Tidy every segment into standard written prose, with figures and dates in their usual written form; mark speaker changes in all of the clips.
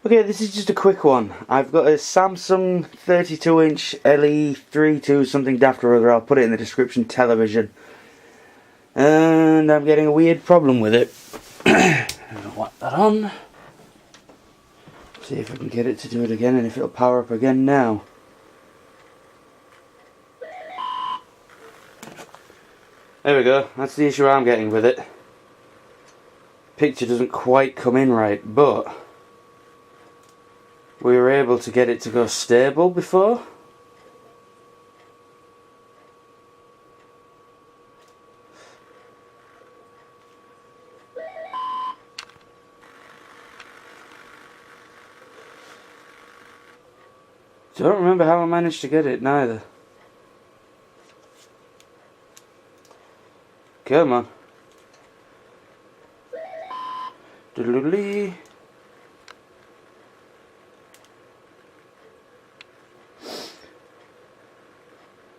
Speaker 1: Okay, this is just a quick one. I've got a Samsung 32-inch LE32 something daft or other. I'll put it in the description, television. And I'm getting a weird problem with it. I'm going to whack that on. See if I can get it to do it again and if it'll power up again now. There we go, that's the issue I'm getting with it. Picture doesn't quite come in right, but we were able to get it to go stable before. Don't remember how I managed to get it neither. Come on. Doodly.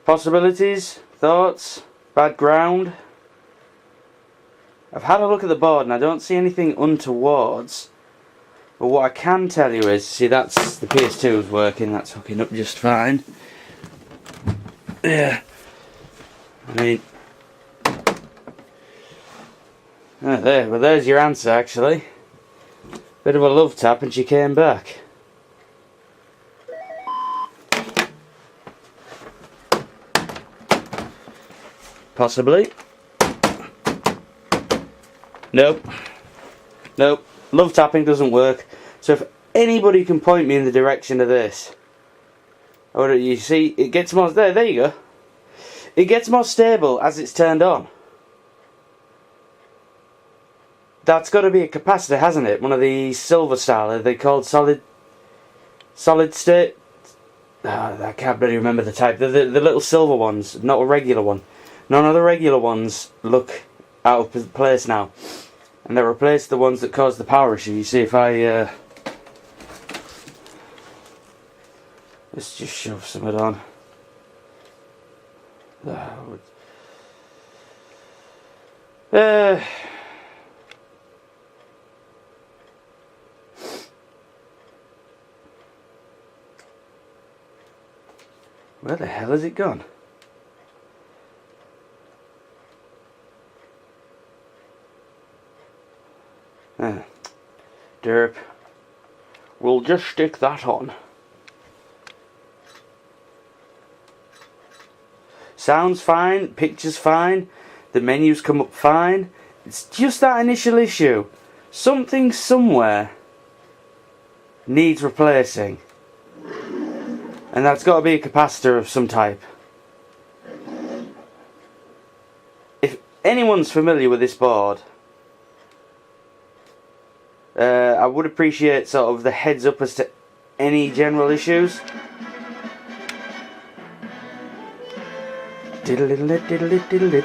Speaker 1: Possibilities, thoughts, bad ground. I've had a look at the board and I don't see anything untowards. But what I can tell you is, see, that's the PS2's working, that's hooking up just fine. Yeah. I mean, well, there's your answer actually. Bit of a love tap and she came back. Possibly. Nope. Nope. Love tapping doesn't work. So if anybody can point me in the direction of this, or you see, it gets more. There you go. It gets more stable as it's turned on. That's got to be a capacitor, hasn't it? One of the silver style. Are they called solid state? I can't really remember the type. The little silver ones, not a regular one. None of the regular ones look out of place now. And they replaced the ones that caused the power issue. You see, if I let's just shove some of it on. Where the hell has it gone? Derp. We'll just stick that on. Sounds fine, picture's fine, the menus come up fine. It's just that initial issue. Something somewhere needs replacing. And that's got to be a capacitor of some type. If anyone's familiar with this board, I would appreciate sort of the heads up as to any general issues. Diddle-diddle-it, diddle-it, diddle-it.